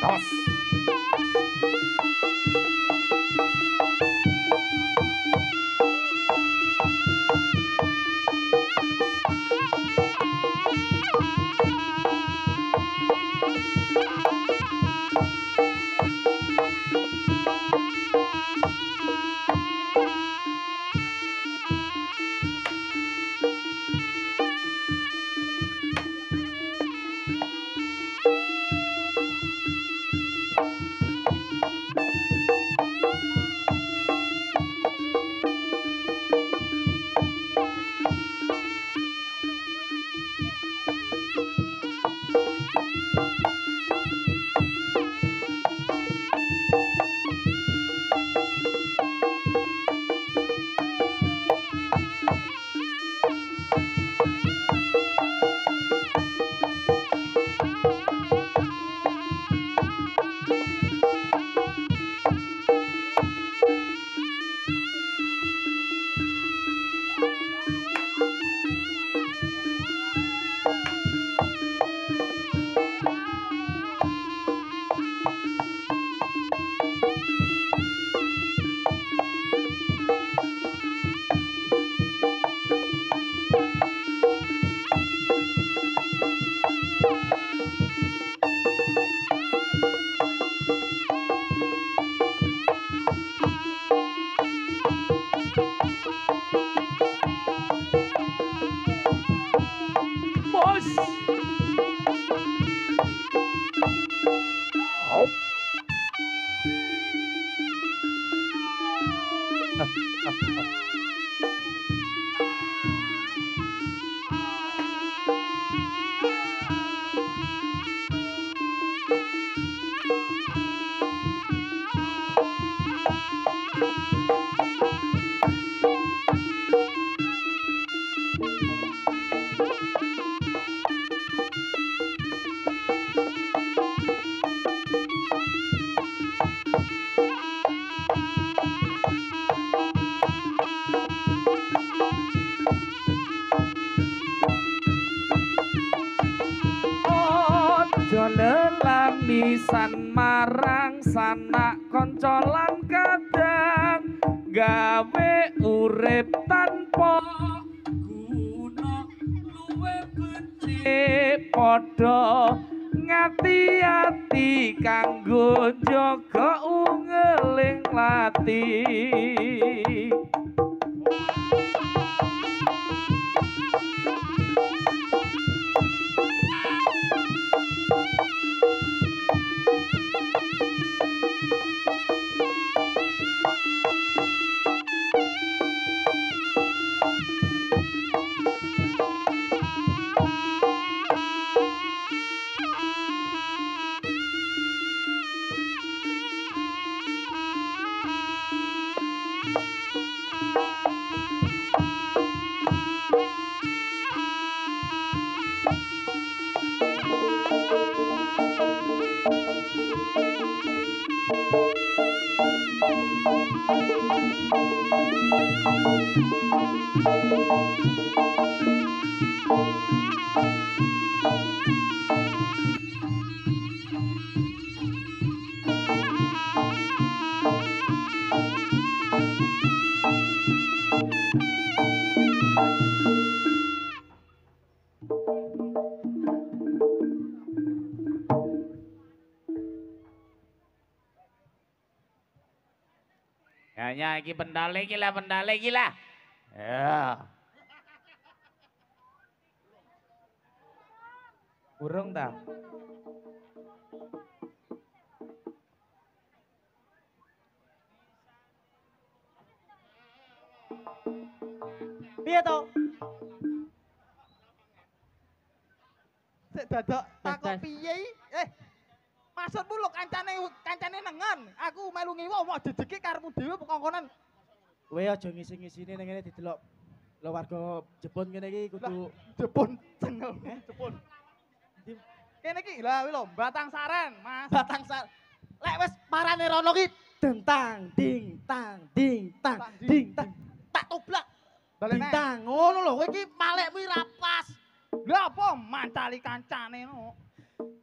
Tos. Lelamisan marang sanak kanca lan kadang gawe urip tanpa guna luwe becik padha ngati-ati kanggo jaga ungeling lati. Ya iki pendale iki lah. Ya. Burung ta? Piye to? Sik dadak takok piye? Maksudmu lho kancane nengen. Aku melu ngiwa mau dideki karepmu dhewe pekongkonan. Kowe aja ngisi-ngisine ning ngene didelok. Lho warga Jepun kene iki kudu Jepun cengel, Jepun. Kene iki lha lho Batang Saren, Mas. Batang Saren. Lek wis parane rono ki dentang ding tang ding tang ding tang tak toblak. Dintang ngono lho kowe iki malekmu ra pas. Lha apa mancali kancane no.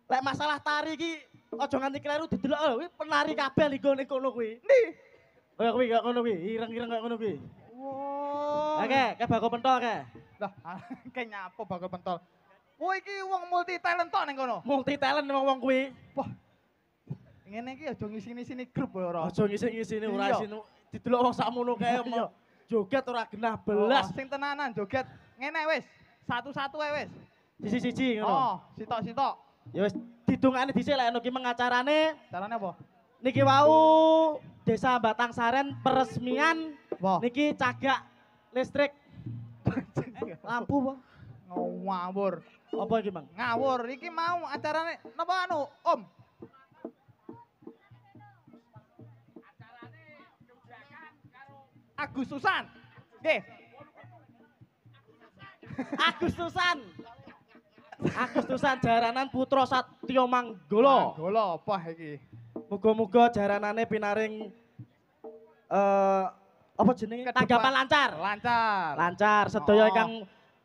Lek masalah tari iki aja nganti kleru didelok lho, kuwi penari kabeh ligone kono kuwi. Ndi? Kaya kuwi kaya ngono kuwi, ireng-ireng kaya ngono kuwi. Wow. Oke, kayak bako pentol kayak. Lah, kayak nyapa bakal pentol. Kowe iki wong multi talent tok ning kono. Multi talent wong kuwi. Wah. Ngene iki aja ngisi-ngisini grup ya ora. Aja ngisi-ngisini ora Iya. isine didelok wong sakmono kae Iya. joget ora genah Oh, belas. sing tenanan joget. Ngene wis. Satu-satu ae wis. Siji-siji ngono. Oh, sitok-sitok. Ya wis didungakne dhisik lek ono ki mengacarane Carane apa? niki wau Desa Batang Saren peresmian Wah. niki cagak listrik lampu apa? Ngawur. Apa iki, Bang? Ngawur. Iki mau acarane napa anu, Om? Agustusan. Nggih. Agustusan jaranan Putra Satya Manggala. Manggala apa iki? Muga-muga jaranane pinaring apa jenenge? Kedepan. Tanggapan lancar. Lancar. Lancar sedaya Oh. ingkang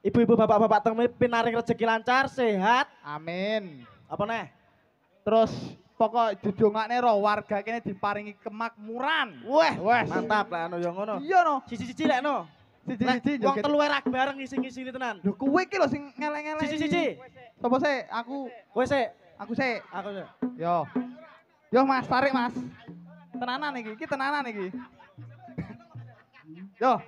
ibu-ibu bapak-bapak temi pinaring rezeki lancar, sehat. Amin. Apa neh? Terus pokok didongakne ro warga kene diparingi kemakmuran. Weh, Wes. mantap lah anu ya ngono. Iya no. Siji-siji lek no. Siji-siji Wong joget. telu rak bareng ngisi-ngisi tenan. Lho kowe iki lho sing ngeleng-ngeleng. Siji-siji. Sopo sih? Aku Kowe sik, aku sih. aku sik. Yo. Yo Mas, tarik Mas. Tenanan iki tenanan iki. Yo.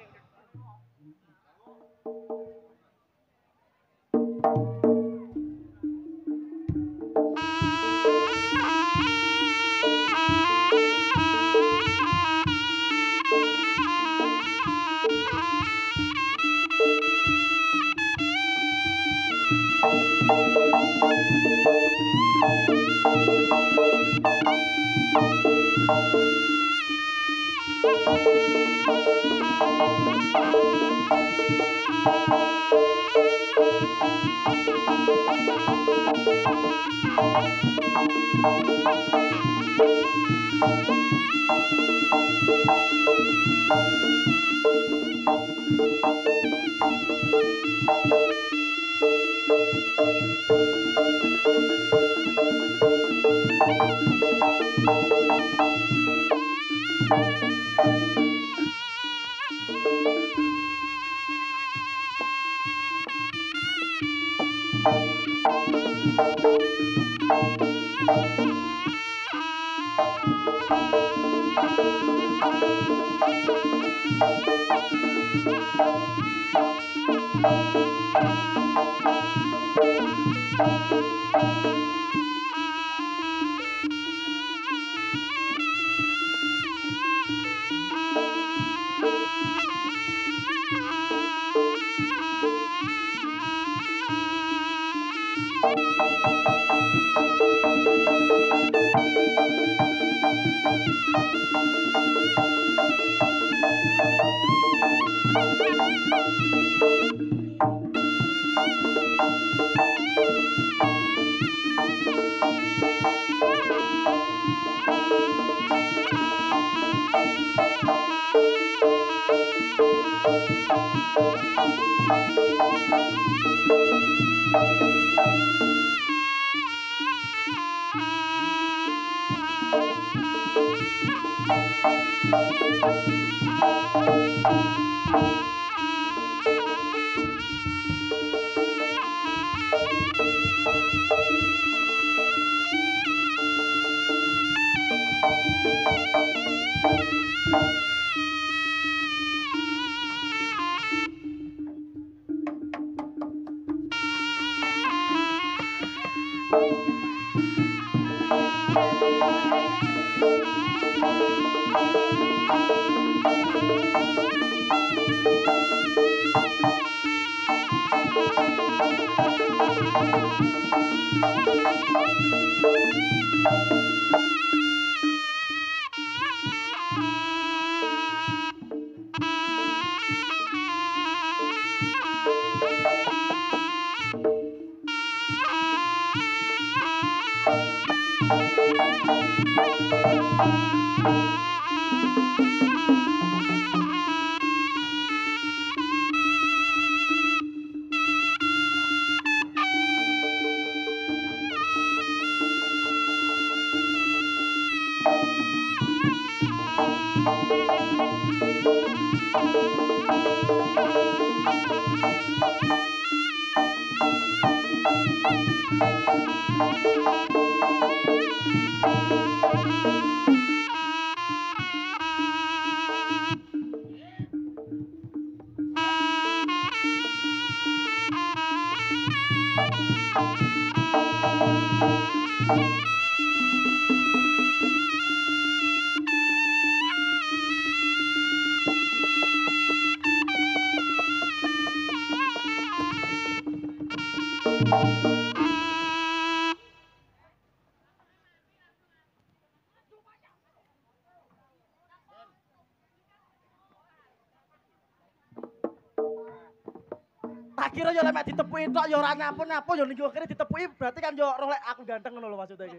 Tak kira yo lek mek ditepuki tok yo ora nyapu-nyapu yo ning kene ditepuki berarti kan yo roh lek aku ganteng ngono lho maksudnya iki.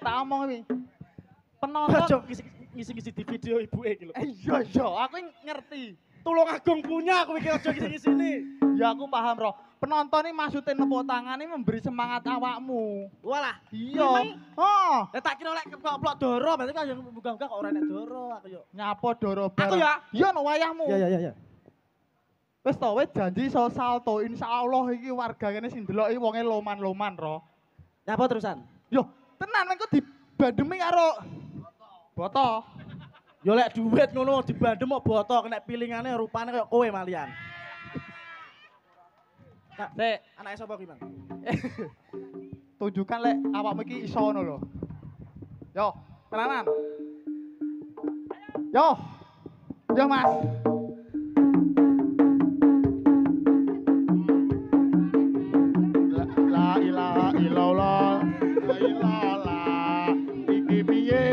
Tak omong iki. Penonton Ojo ngisi-ngisi di video ibuke iki lho. iya aku ngerti. Tulung Agung punya aku iki ojo ngisi-ngisini. Ya aku paham, Roh. Penonton ini maksudnya nepuk tangan ini memberi semangat awakmu. Walah, Iya. Oh, ya tak kira lek keplok doro berarti kan yang buka-buka kok ora enek doro aku yo. nyapo doro Aku ya. Iya no wayahmu. Ya. Wis to, wis janji iso salto. Insyaallah iki warga kene sing ndeloki wonge loman-loman, Roh. Nyapa terusan? Yo, tenan engko dibandemi karo boto. Yo lek duit ngono dibandem kok boto kena pilingane rupane kayak kowe malian. Nah, Sik, anake sapa kuwi, Bang? tunjukkan lek awakmu iki iso ngono lho. Yo, tenanan. Yo. Yo, Mas. La ilaha illallah. La ilaha iki piye.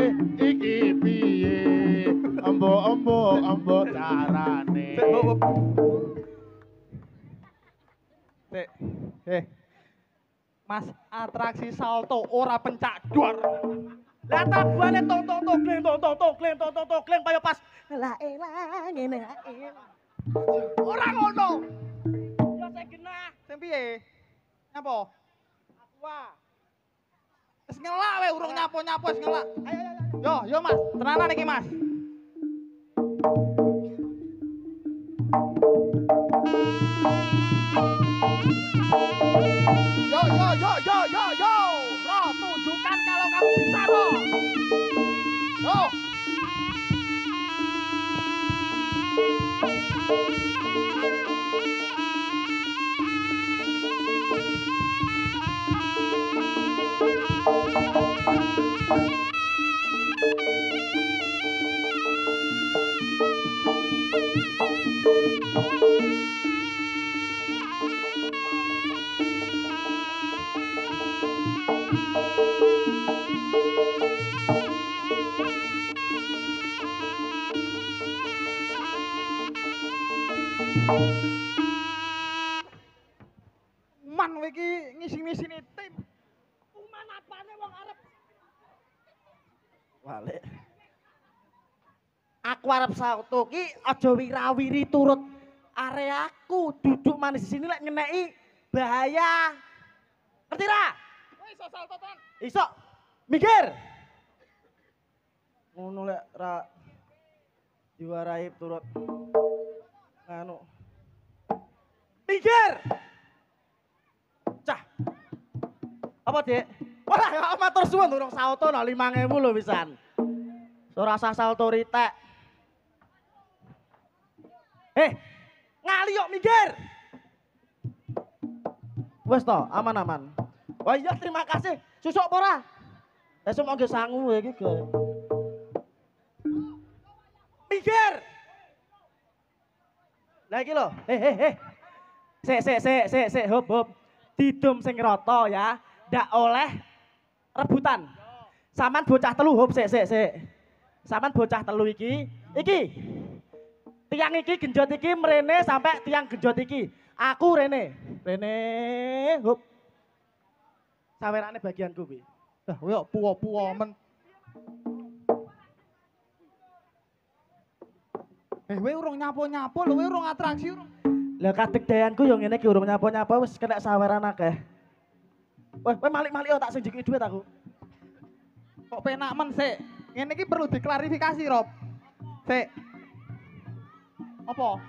Embo carane. Mas, atraksi salto ora pencak duar. Lah tabuane tong kaya pas la elah ngene ae. Ora ngono. Yo sing genah. Sing piye? Nyapa? Aqua. Wis ngelak we urung nyapo-nyapo wis ngelak. Ayo. Yo Mas, tenanan iki Mas. Yo. Roh, tunjukkan kalau kamu bisa, Roh. Yo. Man kowe iki ngisi-ngisini tim. Kuman apane wong arep Walik. Aku arep sauto ki aja wirawiri turut areaku duduk manis di sini lek ngeneki bahaya. Ngerti ra? Kowe iso salto tenan. Iso mikir. Ngono lek ra diwarai turut anu. Mikir. Cah. Apa, Dik? Wah, matur suwun durung salto no 5.000 lho pisan. Ora usah salto ritek. Ngali yuk mikir. Wes to, aman-aman. Wah iya terima kasih. Susuk apa ora? Esuk mau nggih sangu iki, Guys. Mikir. Lah iki lho. Sik, hop. Didum sing rata ya. Ndak oleh rebutan. Saman bocah telu hop sik. Saman bocah telu iki. Tiang iki genjot iki mrene sampai tiang genjot iki. Aku rene hop. Sawerane bagianku kuwi. Dah, kowe puwo-puwo men. Kowe urung nyapo-nyapo lho, kowe urung atraksi urung. Lah kadegdayanku yo ngene iki urung nyapa-nyapa wis kena saweran akeh. Weh, malik-malik yo tak sejeki duit aku. Kok penak men sik. Ngene iki perlu diklarifikasi, Rob. Sik. Apa?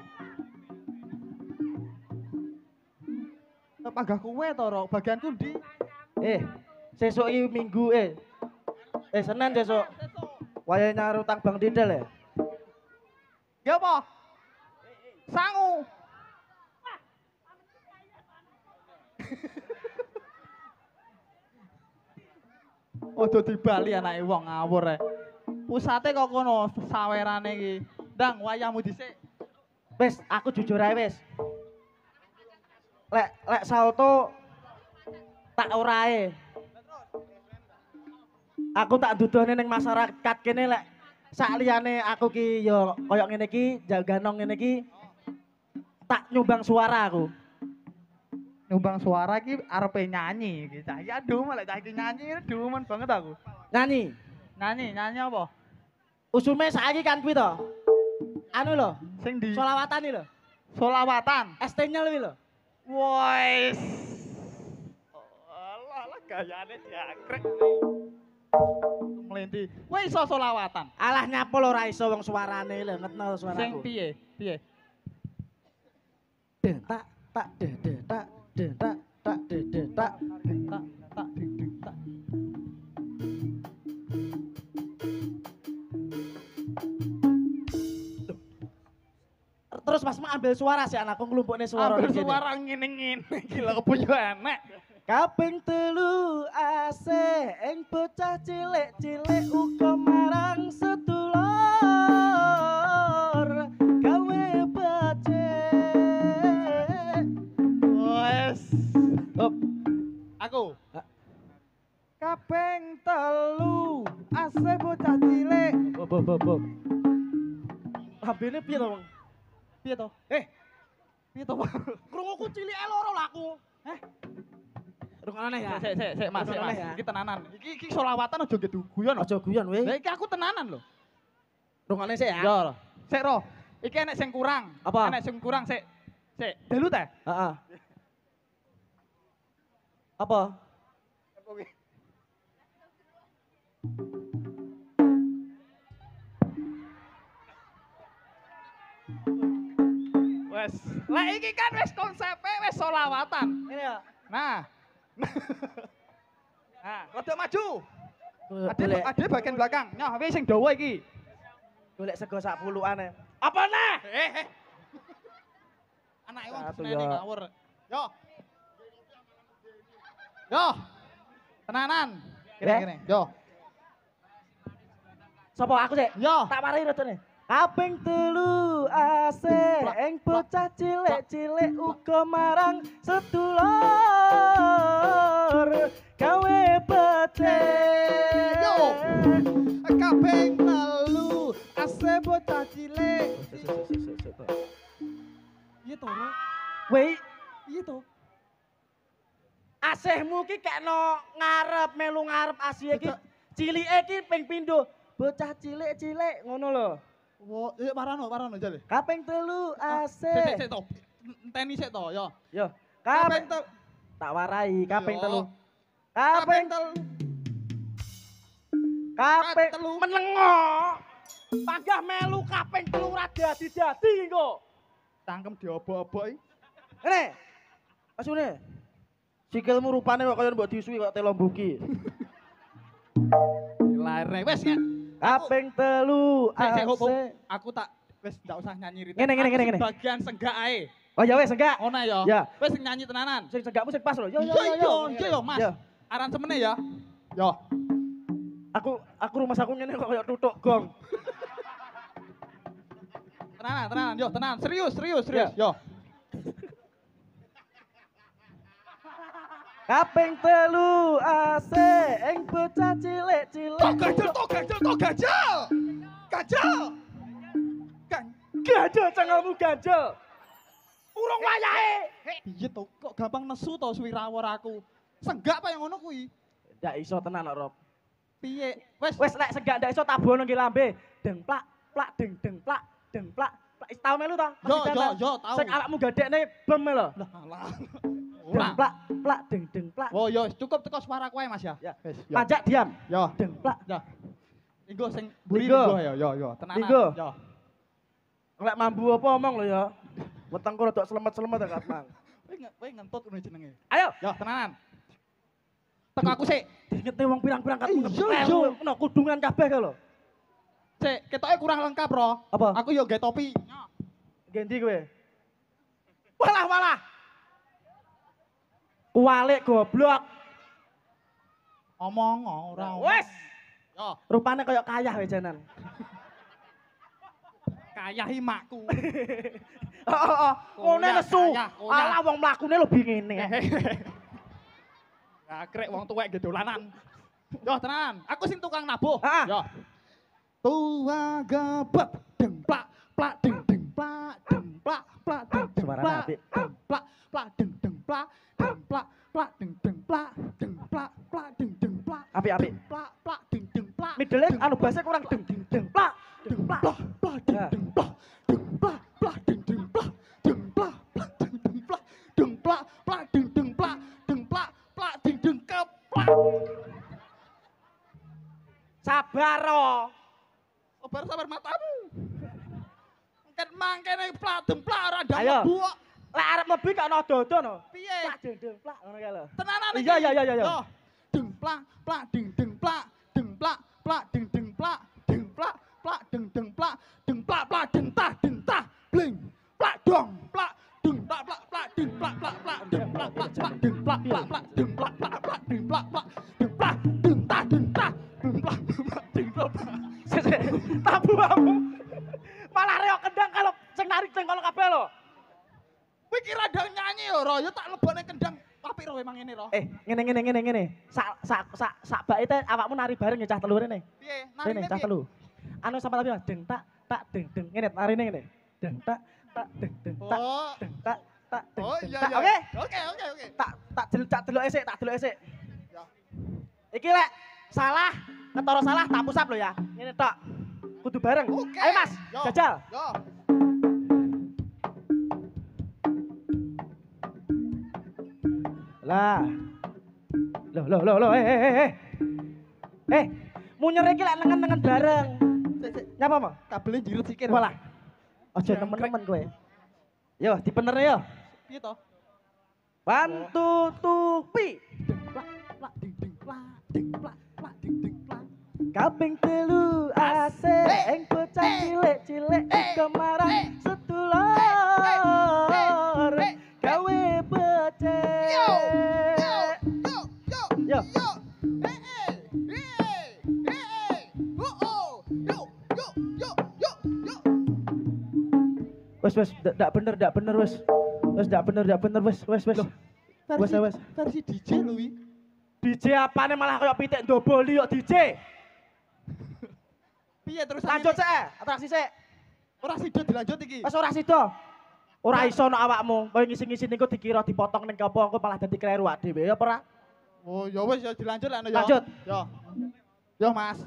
Panggah kowe to, Rob. Bagianku ndi? Sesuk iki Minggu Senin sesuk. Wayahe nyaru utang Bang Didel ya. Ya apa? Sangu. Ojo dibali anake wong ngawur e. Pusate kok kono sawerane iki. Ndang wayahmu dhisik. Wis, aku jujur ae wis. Lek salto tak orae. Aku tak duduhne ning masyarakat kene lek sak liyane aku ki yo koyo ngene iki, jaganong ngene iki tak nyumbang suara aku. Nyumbang suara iki arepe nyanyi iki. Cah ya aduh malah cah iki nyanyi demen banget aku. Nyanyi. Nyanyi apa? Usume saiki kan kuwi to. Anu lho, Sing di solawatan iki lho. solawatan. ST-nya kuwi lho. Wes. Alah gayane diakrek. Mlenti. Kowe iso solawatan. Alah nyapul ora iso wong suarane lho, ngetno Sing suaraku. piye? Piye? Den tak de tak den tak de tak. Tak tak ding ding tak. Terus Mas ambil suara sih anakku nglumpukne suara Ambil di sini. suara ngene-ngene. Gila kepunyo enek. Kaping telu asih ing bocah cilik-cilik uga marang sedulur gawe becik. Wes. Hop. Aku. Kaping telu asih bocah cilik. Hop. Lambene piye to, Bang? Piye to? Piye to? Krunguku cilike loro lah aku. Rungokne ya. Sik, Mas, Rungokne Mas. ya. Iki tenanan. Iki solawatan aja gitu guyon. Aja guyon weh. Lah iki aku tenanan lho. Rungokne sik ya. Yo. Sik ro. Iki enek sing kurang. Apa? Enek sing kurang sik. Sik, delu teh. Heeh. Apa? Wes. Lah iki kan wis konsepe wis solawatan. Ini ya. Nah. Nah, rada maju. Golek Ade bagian belakang. Nah, wis sing dawa iki. golek sego sak puluhan. Apa nah? Anake wong Satu, seneni yo. ngawur. Yo. Yo. Tenanan. Kene-kene. Yo. Sopo aku sih? Yo. Tak warai rodone. Kaping telu asih ing bocah cilik-cilik uga marang sedulur gawe becik. Yo. Kaping telu ase bocah cilik. Iya to, Ro? Wei, Iya to. asihmu ki kekno ngarep melu ngarep asih iki cilike iki ping pindho. Bocah cilik-cilik ngono lho. Wo, parano jale. Kaping telu Sik asih. to. Enteni sik to, yo. Yo, Kaping kaping tak warai kaping Yo. telu. Kaping Kaping telu. kaping telu. menengo. Panggah melu kaping telu ra dadi-dadi engko. Cangkem diobok-obok iki. Ngene. Asune. Sikilmu rupane kok kaya mbok disuwi kok telombuki. Larene wis ya. Kaping telu Sik, hop. asih. Aku tak wis ndak usah nyanyi rit. Ngene. Bagian senggak ae. Oh ya wes enggak. Ngono ya. Ya. Wis sing nyanyi tenanan. Sing senggakmu sing pas lho. Yo Iya, Mas. Yo. Aransemene ya. Yo. Aku rumah aku ngene kok kaya tutuk gong. Tenanan, yo, tenanan. Serius. Ya. Yo. Kaping telu asih ing bocah cilik-cilik. Gajal. Gajal cengamu gajal. Urung wayahe. Piye to? Kok gampang nesu to suwirawor aku. Senggak apa yang ngono kuwi? Ndak iso tenan kok, Rob. Piye? Wes. Wes lek senggak ndak iso tabuhno nggih lambe. Deng plak, deng plak. Plak tau melu to? Yo, tau. Sing awakmu gadekne bem lho. Lah, alah. Deng plak, deng plak. Oh, yo, cukup teko suara kowe, Mas ya. Ya. Wes, yo. Pajak diam. Yo. Deng plak. Yo. Linggo sing buri Linggo. linggo yo, tenanan. Linggo. Yo. Lek mambu apa omong lho ya. Wetengku rada slemet-slemet ya, Mang. Kowe ngentut ngono jenenge. Ayo, Yo, tenanan. Teko aku sik. diingete wong pirang-pirang katmu. Iya. Ono kudungan kabeh ka lho. Sik, ketoke kurang lengkap, Bro. Apa? Aku yo gawe topi. Gendi kowe. Walah. Kualik goblok. Omong ora. Wes. Yo, Rupane kaya kayah wae janan. kayahi makku. Heeh. Ngene Koyah, nesu. kayah, koyah. Alah wong mlakune lho ngene. Ya krek wong tuwek ge dolanan. Yo tenan, aku sing tukang nabuh. Heeh. Yo. Tua gebet deng plak plak deng deng plak deng plak plak deng deng Suarane plak apik. deng plak plak deng deng plak deng plak plak deng deng plak deng plak plak deng deng plak Apik. plak plak deng deng plak Midele anu base kurang deng deng deng plak. deng plak plak deng deng plak deng plak plak deng deng plak deng plak plak deng deng plak deng plak plak deng deng plak deng plak plak deng deng keplak. Sabar oh. Sabar matamu. Ket mangkene plak deng plak ora ndak Ayo. mlebu kok. Lek arep mlebu gak ono dodo no. Piye? Plak deng deng plak ngono kae lho. Tenanan iki. Iya. Yo. Deng plak plak deng deng plak deng plak plak deng deng plak deng plak plak deng deng plak deng plak plak deng tah bling plak dong plak deng plak plak plak deng plak plak plak deng plak plak plak deng plak plak plak deng plak plak plak deng plak plak deng plak deng tah deng plak plak deng plak plak. Tabu kamu. Malah reok kendang kalau sing narik cengkol kabeh lho. Kowe kira ndang nyanyi yo ro, yo tak lebone kendang apik ro emang ngene ro. Ngene. Sak bae teh awakmu nari bareng ya cah telu rene. Piye? Rene cah telu. Anu sama tapi deng tak deng deng ngene narine ngene. Deng tak deng deng tak Oh. deng tak deng. Oh deng, iya tak. iya. Oke. Oke. Tak delok esik. Ya. Iki lek salah, ketara salah tak pusap lho ya. Ngene tok. Kudu bareng. Oke. Ayo Mas, Yo. jajal. Yo. Lah. Loh, munyer iki lek nengen-nengen bareng. Sik. Nyapa, Mas? Kabelnya jirut sikit. Walah. Aja Jangkrik. nemen-nemen kowe. Yo, dipener yo. Piye to? 1 2 3. Deng plak plak deng deng plak deng plak plak deng deng plak. Kaping telu asik ing bocah cilik-cilik kemarang sedulur gawe becek. Yo. Yo. Wes ndak bener wes. Wes ndak bener wes. Wes. Versi DJ lho wi. DJ apane malah kaya pitik ndoboli kok DJ. Piye terus Lanjut sik, atraksi sik. ora sida dilanjut iki. Wes ora sida. Ora iso nek awakmu, koyo ngisi-ngisi niku dikira dipotong ning apa engko malah dadi kleru awak dhewe ya apa ora? Oh ya wis ya dilanjut lah no, ya. Lanjut. Yo. Yo Mas.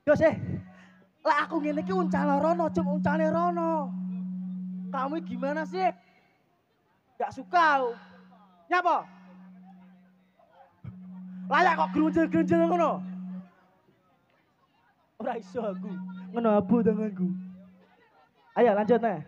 Yo sih. Lah aku ngene iki uncale rono, cuma uncale rono. Kamu gimana sih? Gak suka. Nyapa? Layak kok grunjel-grunjel ngono. Ora iso aku. Ngono abu tanganku. Ayo lanjut nih.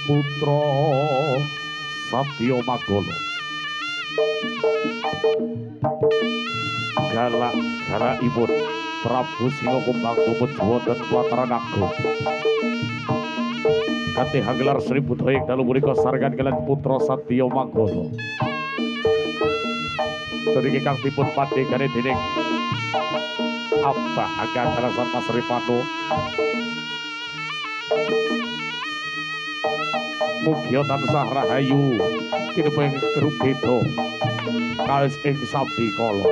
Putra Satya Magala galak-galakipun Prabu Singa Kumbang tumut wonten Plataran Agung katih gelar Sri Buddha ing dalu punika sargan kaliyan Putra Satya Magala sedaya kang dipun padhegani dening Abah Agantarasan Mas Ripano mugi tansah rahayu kineping kerubeda kalis ing sabdi kala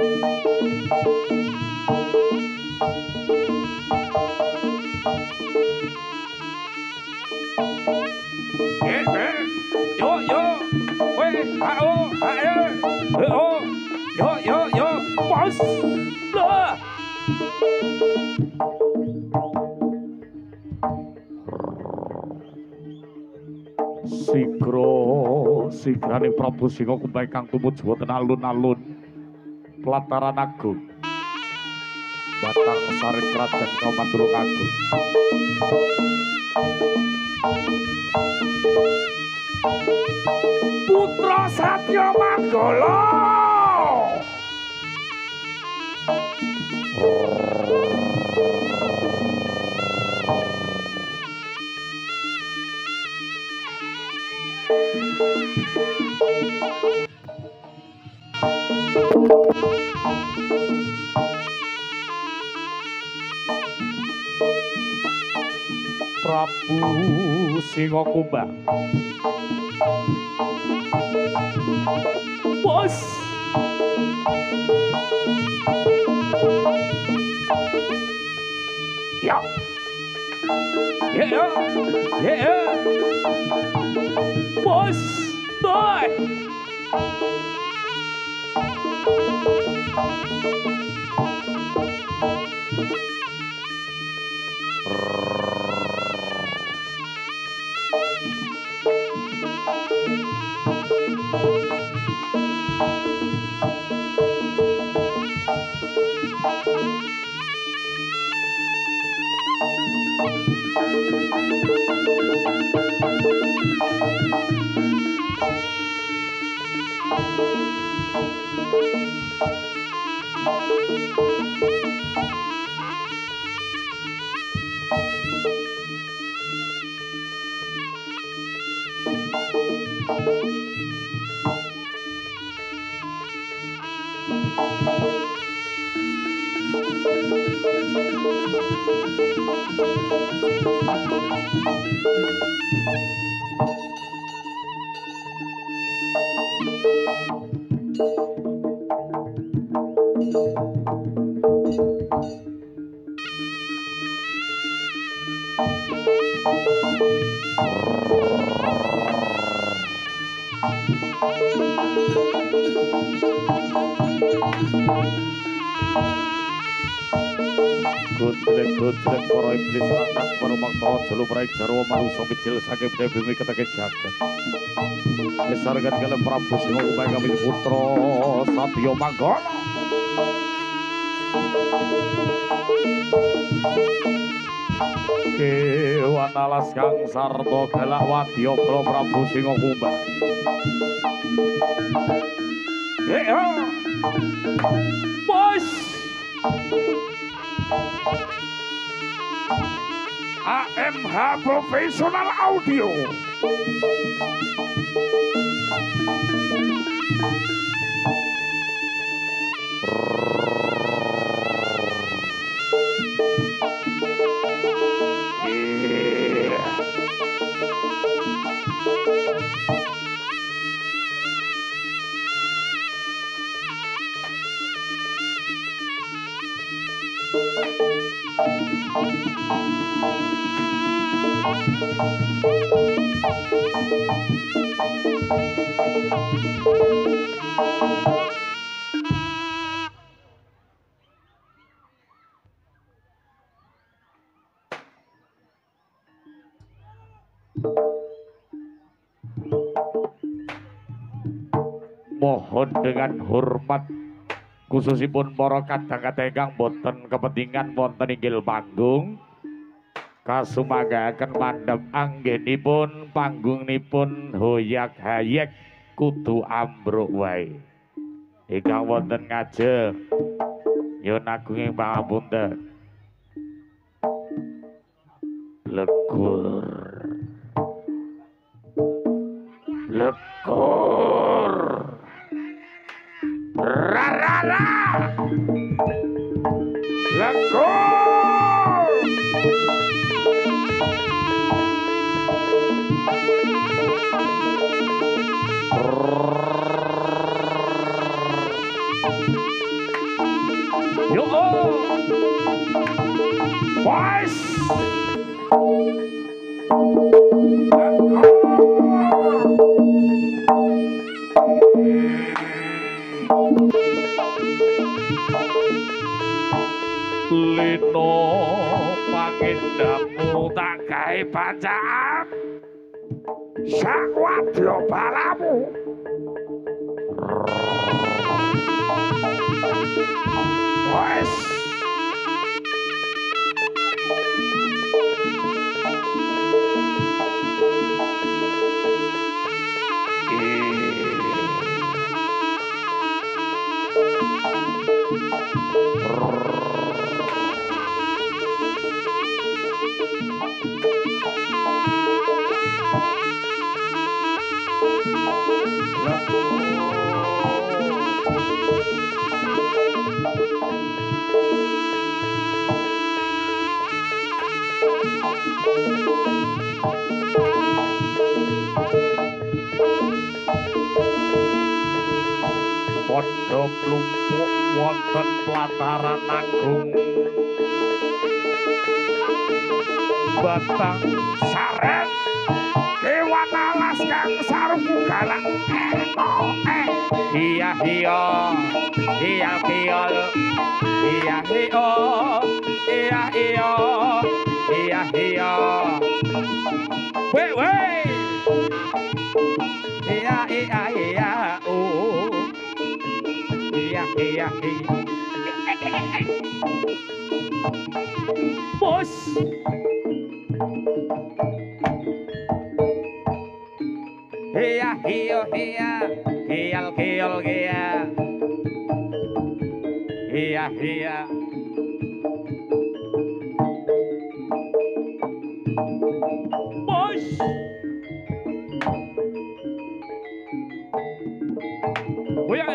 yo we hao yo bos lah sigraning Prabu Singa Kumbang kang tumut wonten alun-alun Plataran Agung Batang Sarit Krajan Kauman Tulungagung Putra Satya Magala Prabu Singakumbang. Bos. Ya. Ya. Ya. Bos. Boy. Godrek para iblis langkat para makara jalo mraik jarwa manungsa micil saking bumi keteke jagat. Kesargan kalih Prabu Singakumbang kami putra Satya Manggala. Kewan alas kang sarta galak wadya Prabu Singakumbang. Bos. AMH Professional Audio. Mohon dengan hormat khususipun para kadang-kadang ingkang boten kepentingan wonten inggil panggung kasumanggaken mandhap anggenipun panggungnipun hoyak hayek kudu ambruk wae. Ingkang wonten ngajeng nyuwun agunging pangapunten. Legur. Legur. Rarara. Legur. Yo. Boys. Lino pangindamu tak gawe bacaan sak wadya balamu wes pada mlumpuk wonten plataran agung batang saren kewan alas kang sarung galak iya iya iya kiol iya iya iya iya iya iya weh weh iya iya iya oh iya iya iya bos iya iya iya kial kial kia iya iya bos Wih,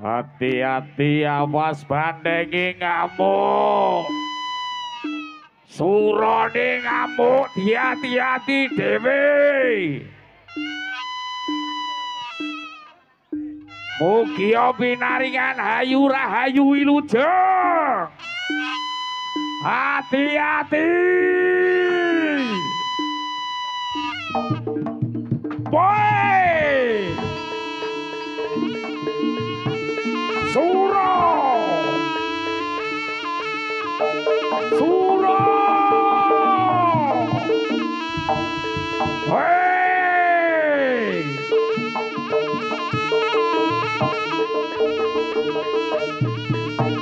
hati-hati awas bandengi ngamuk surone ngamuk hati-hati dewe mugi pinaringan hayu rahayu wilujeng hati-hati boy Suro Suro Hey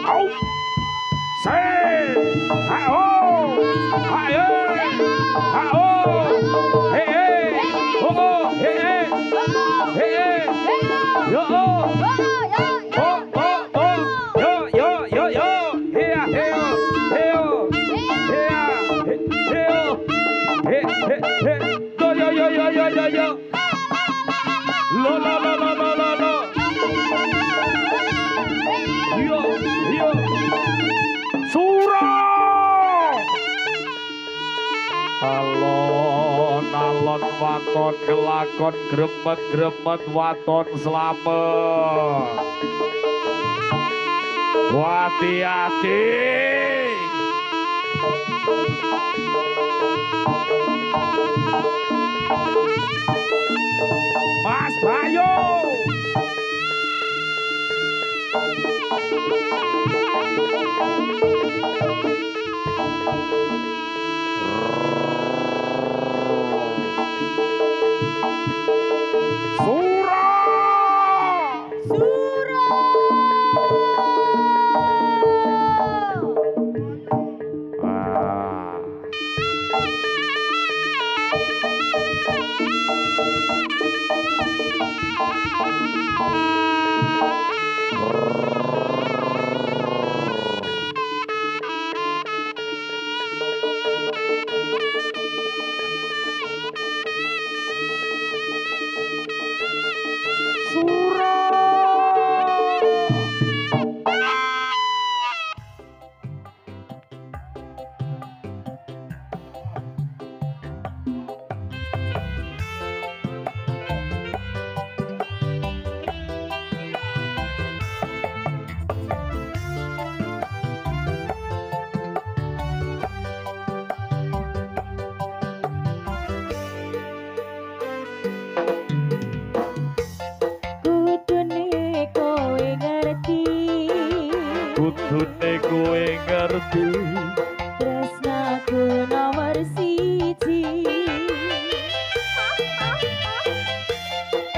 Au Say Ha-ho Ha-yo Ha-ho Hey hey Ho-ho Hey hey Hey hey Yo-ho alon waton kelakon gremet-gremet waton slamet hati-hati Mas Bayu kudune kowe ngerti tresnaku nomor siji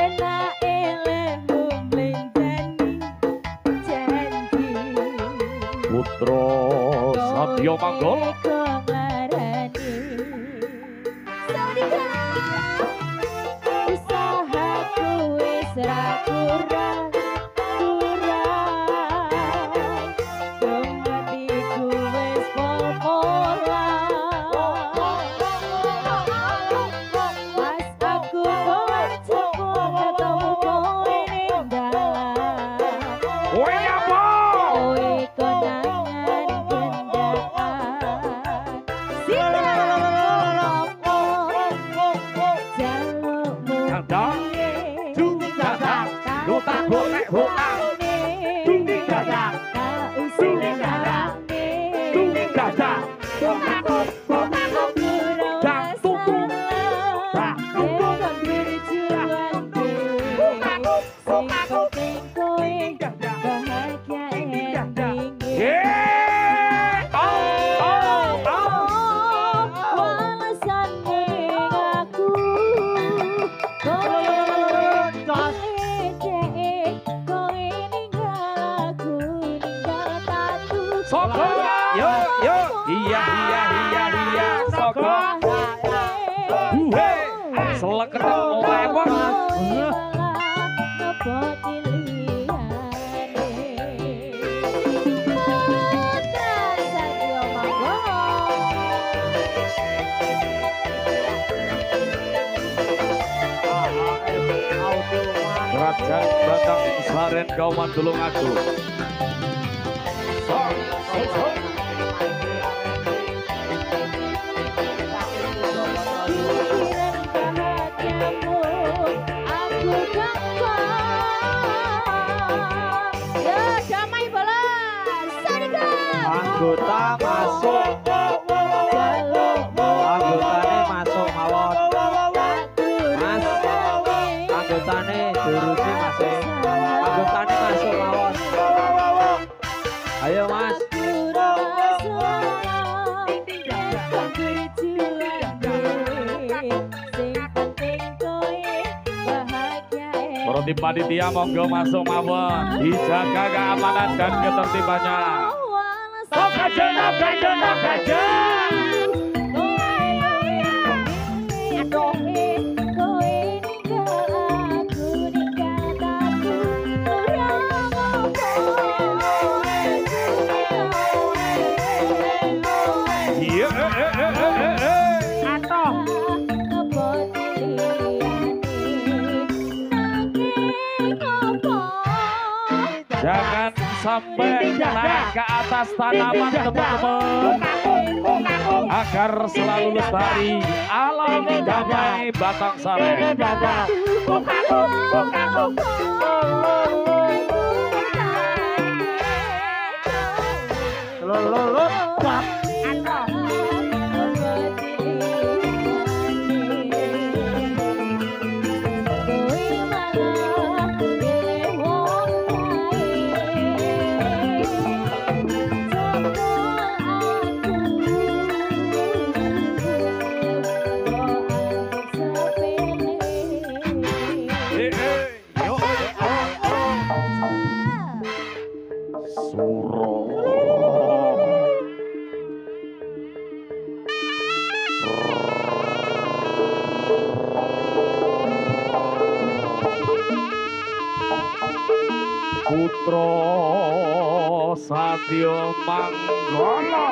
enake Putra Satya Manggala usahaku wis ra kurang dompetku wis pas aku koncoku ketemu kowe ning dalan kowe apa kowe konangan gendaan Dadang dung dadang lu tak golek hutang dung dadang dung dadang dung dadang Seleketeng lewat Kerajaan Batang Saren Kauman Tulungagung. Anggota masuk, anggotane masuk mawon. Mas, anggotane jurusi masih, anggotane masuk mawon. Ayo Mas. Para tim panitia monggo masuk mawon, dijaga keamanan dan ketertibannya. Jangan sampai naik ke atas tanaman teman-teman, agar selalu lestari alam damai Batang Saren. Putra Satya Manggala.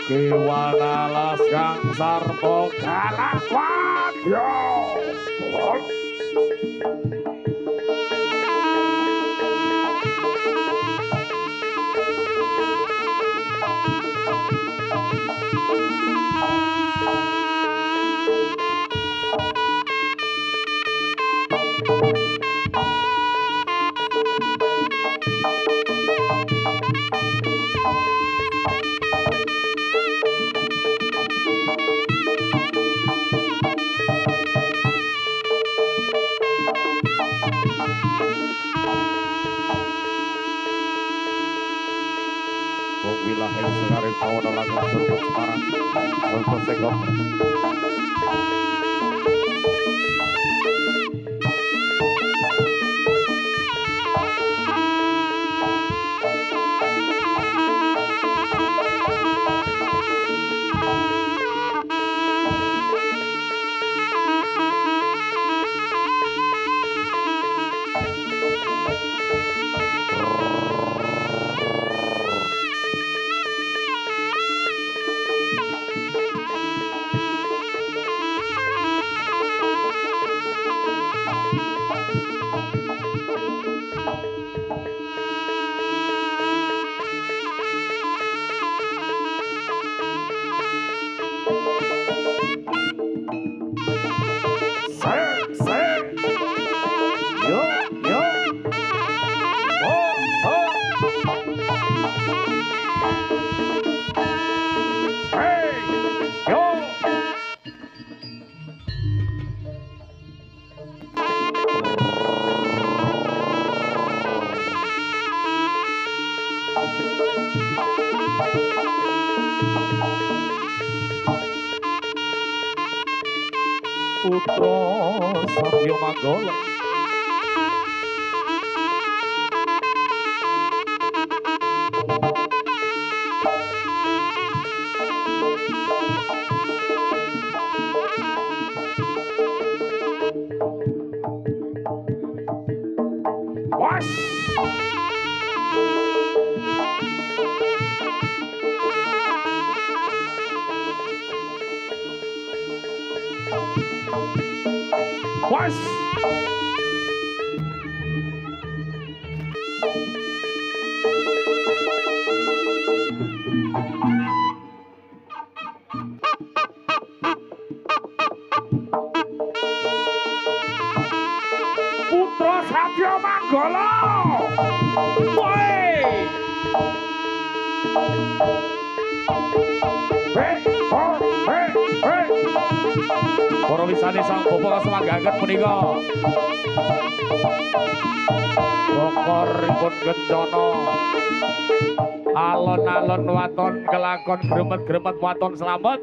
Kiwanalas kang sarpo galak wadya. Wilayah sekarang kawan lagu surga Semarang berpesekon. Putra Satya Manggala Was Putra Satya Manggala. Woi. Para wisane sang bapa semanggaget menika. Bokoripun kencana. Alon-alon waton kelakon gremet-gremet waton slamet.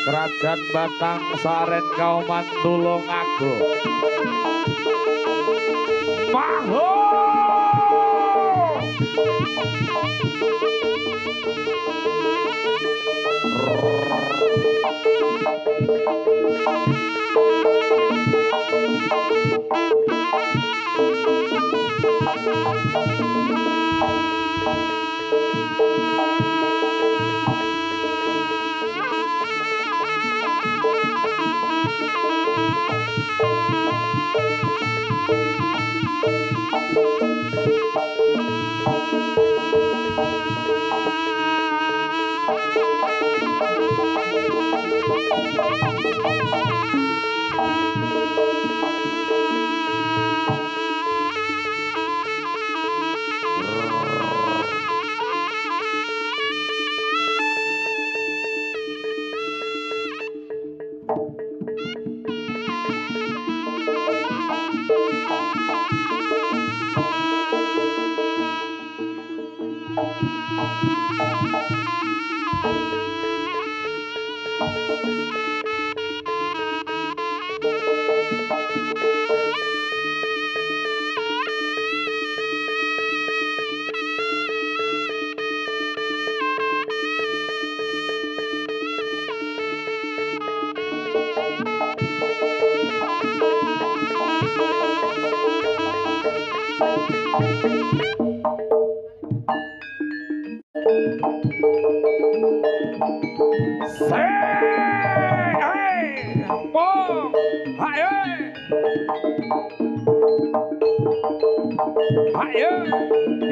Kerajaan Batang Saren Kauman Tulung Agung. Maho!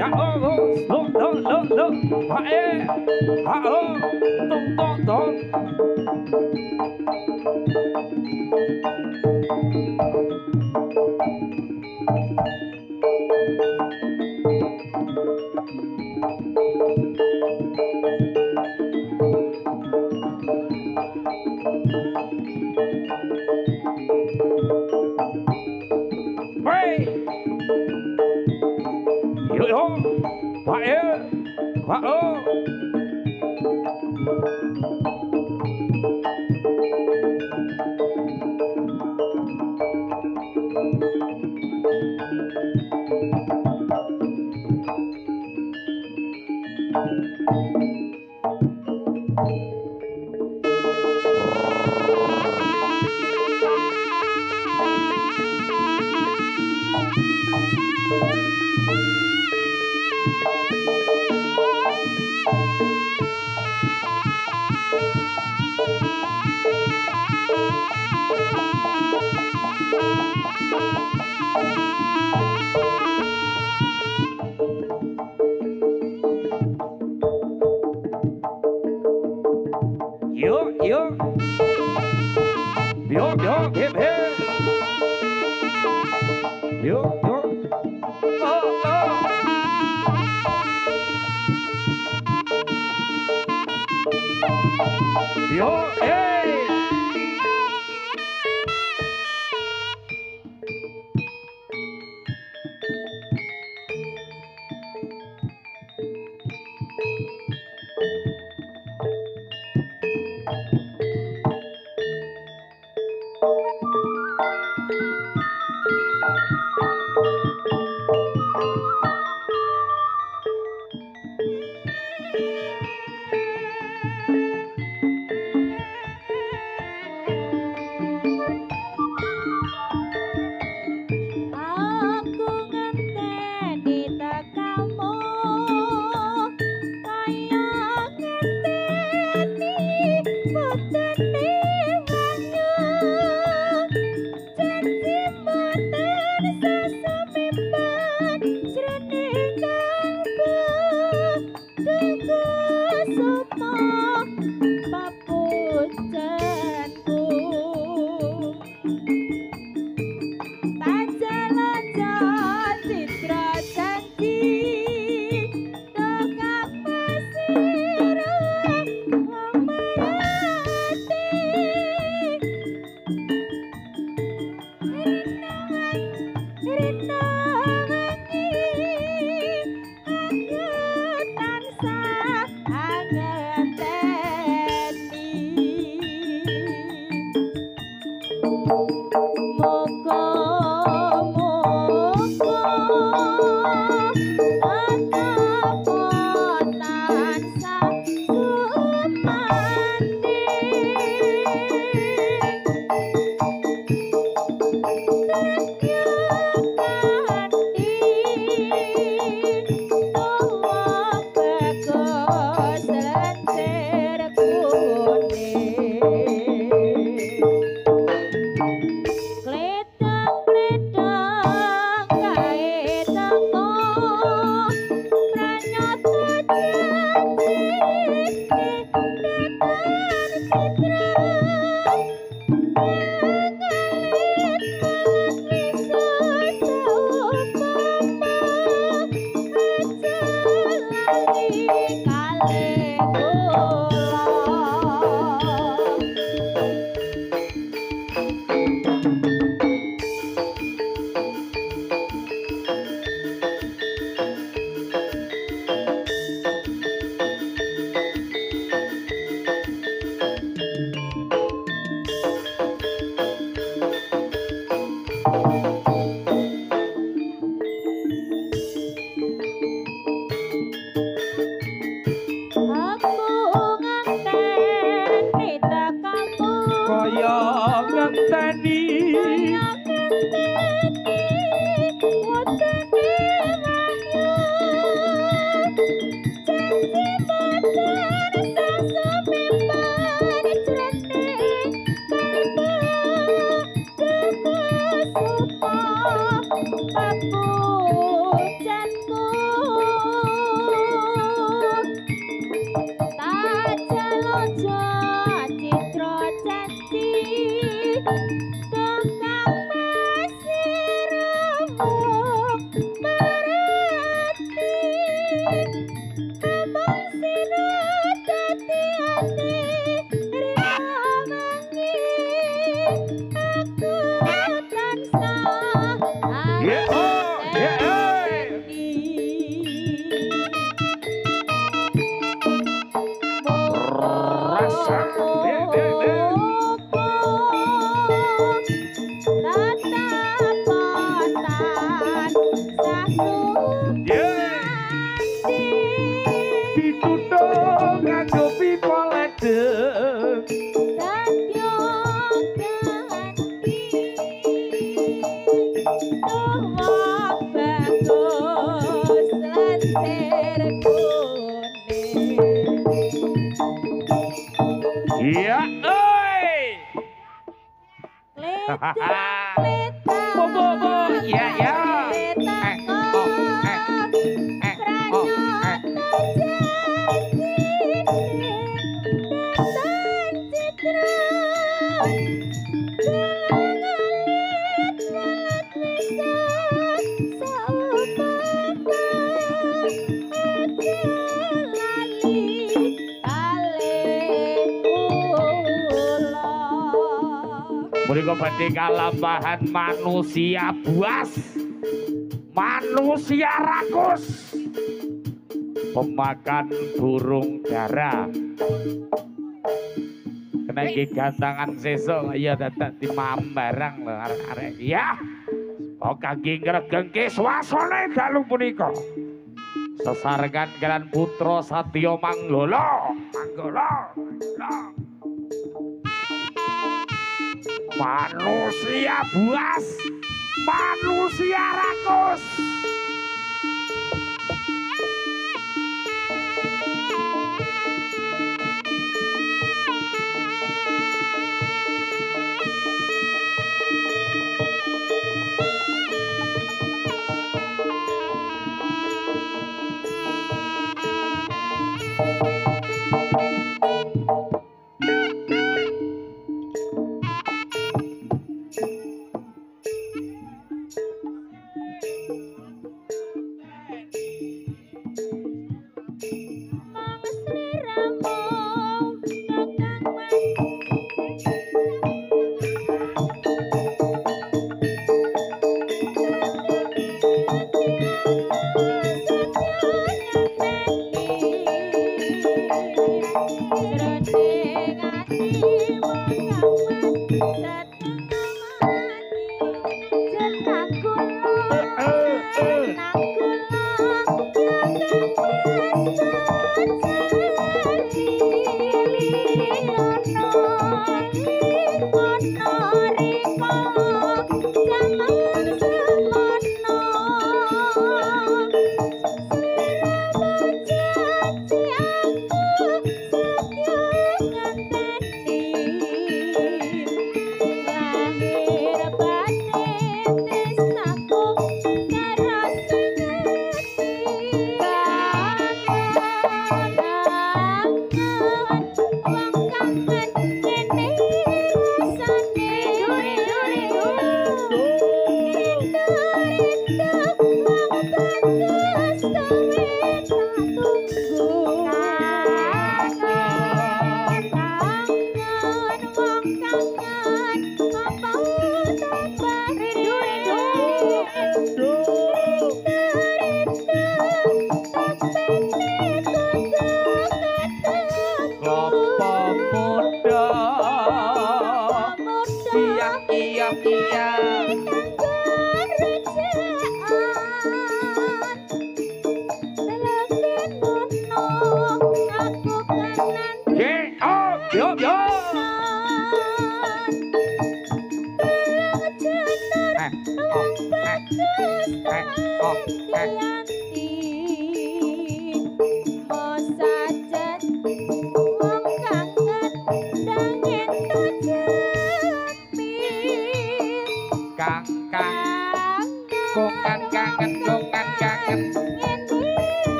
Ya Allah, lo, hae, tong. Hey, yo, hae. Yo, hip, hip. Yo. Yo, hey. Aku ngenteni tekamu kaya ngenteni putune wahyu janji mboten sesamipan jroning kalbu duku sumo papucenku Tajalaja citra janji Tukang mesira memayati Rina wengi Aku tansah angeteni Moga-moga tetep tansah sumandi tuwa bagus lentir kuning Kledang-kledang kae teko pranyata janji datang citra ngalit manis seupama aja lali kale kula Aku ngenteni tekamu Kaya ngenteni kaya ngenteni wetene wahyu janji mboten Bu, bu, bu. Ya, ya. Mereka badhe kalambahan manusia buas, manusia rakus, pemakan burung dara. Kena iki gantangan sesuk ya dadak dimam barang lho arek-arek. Ya. Oh kangge ngregengke swasane dalu punika. Sesarengan kalian putra Satya Manggala. Manggala. Manusia buas, manusia rakus.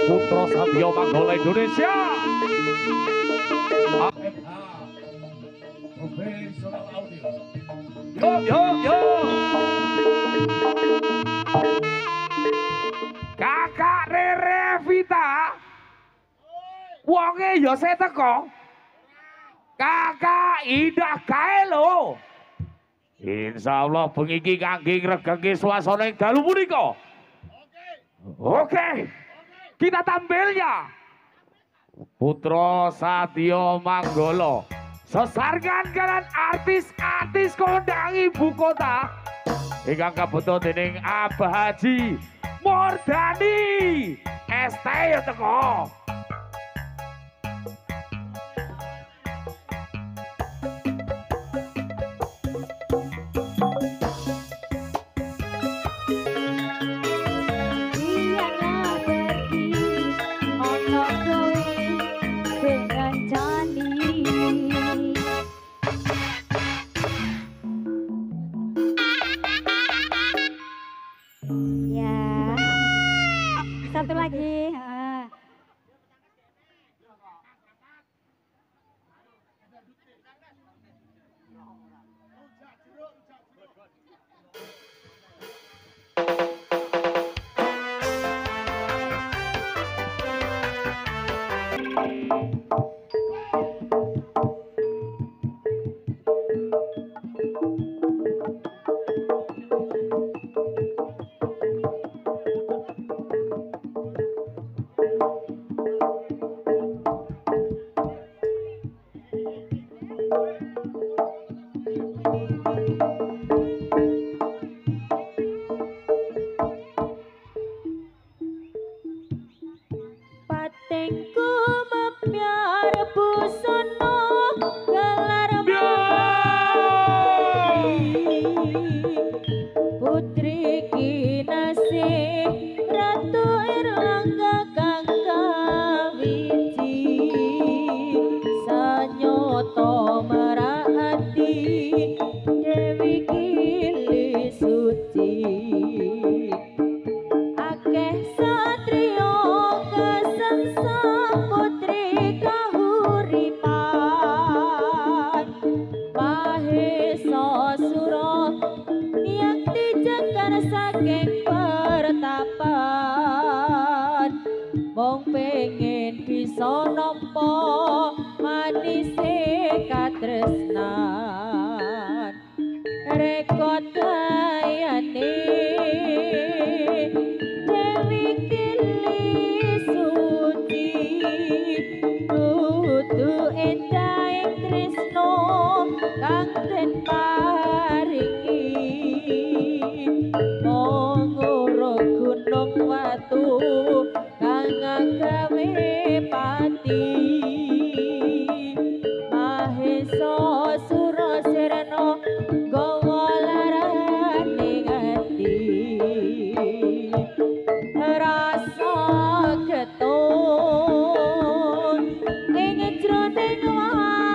Putra Satya Manggala Indonesia. Profesional audio. Yo. Kakak Rere Vita. Wonge yo saya teko. Kakak indah kae lho. Insyaallah bengi iki kangge ngregenge swasana ing dalu punika. Oke. Kita tampilnya. Putra Satya Manggala. Sesarkan kalian artis-artis kondang ibu kota. Ingkang kabutuh dening Abah Haji Mordani. ST ya teko. Biarlah pergi ana kowe sing ngancani. Ya. Satu lagi. Patengku membiar busana gelar Putri Kinasih Ratu Erlangga kang kawiji sanyoto merahati Dewi Gili Suci akeh satrio kasangsa putri kahuripan mahesa sura yang dijegar saking pertapan mong pengen bisa nampa manise katresnan rekod gayane Dewi Gili Suci Dudu endahing tresno kang den paringi mongoro gunung watu kang gawe pati mahesa sura serena gawa larane ati rasa getun ing jroning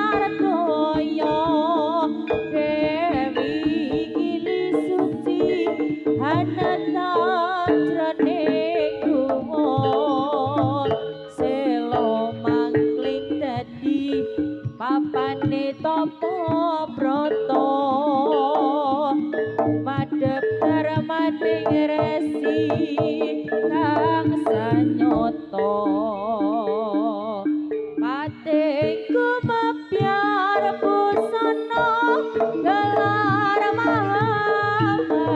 wardoyo Dewi Gili Suci hanatang jroning guwa selo mangkling dadi papane tapa brata madhep darmaning resi kang sanyata patengku mapyar busana gelar Mahamantri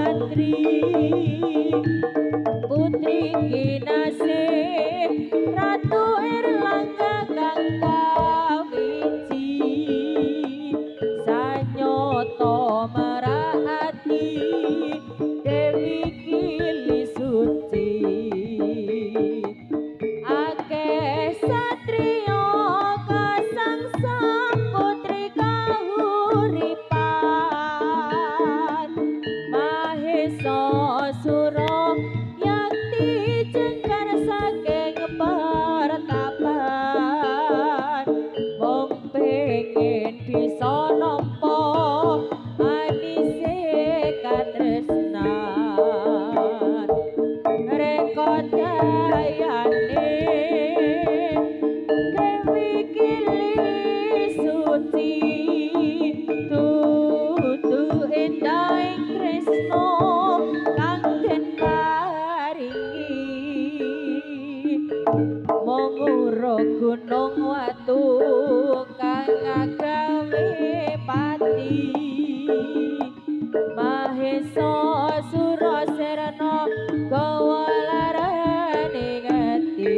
Putri Kinasih Ratu Erlangga kang kawiji sanyoto merahati Dewi Gili Suci akeh satrio kasangsa putri kahuripan mahesa sura yang dijegar saking pertapan mong pengen bisa nampa manise katresnan rekod dayane Dewi Gili Suci Kali Mahesa Suraserna kawalarane ngati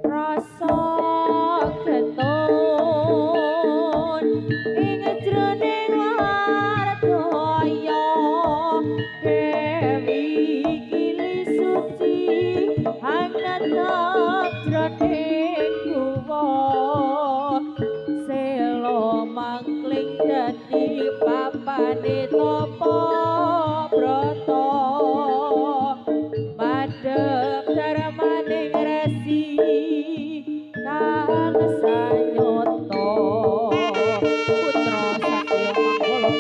rasa keton ing jroning wartaya Dewi Kili Suci hangatap jroning guwa selo mangkling dadi papane tapa brata madhep darmaning resi kang sanyata putra Satya Manggala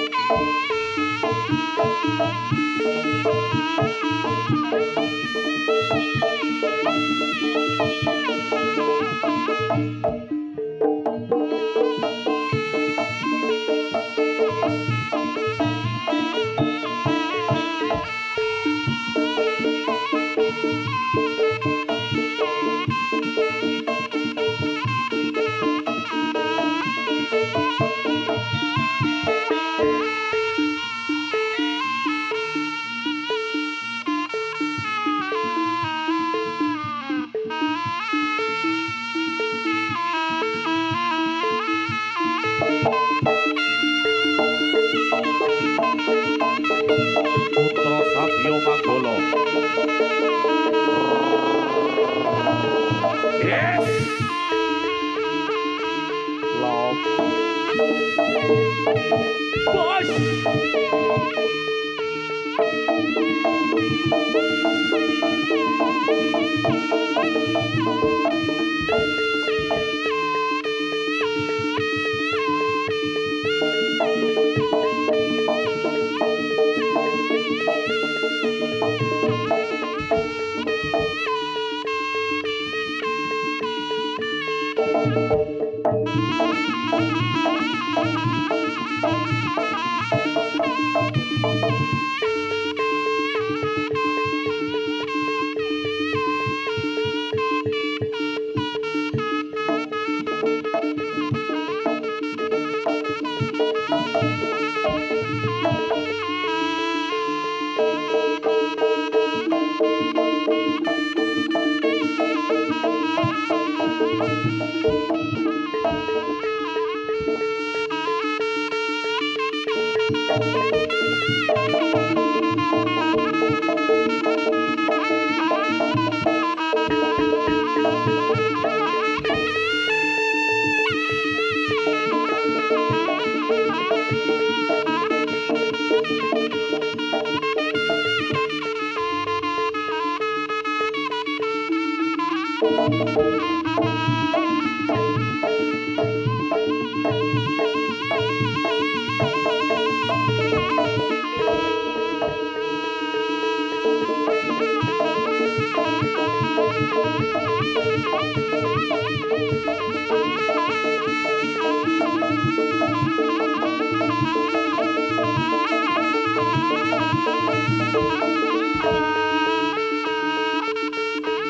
Putra Satya Manggala. Yes. Love. Push.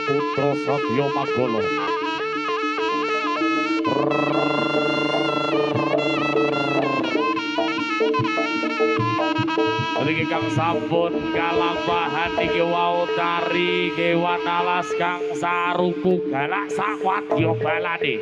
Putra Satya Manggala. Niki kang sampun kalampahan niki wau tari kewan alas kang saruku galak sakwadya balane.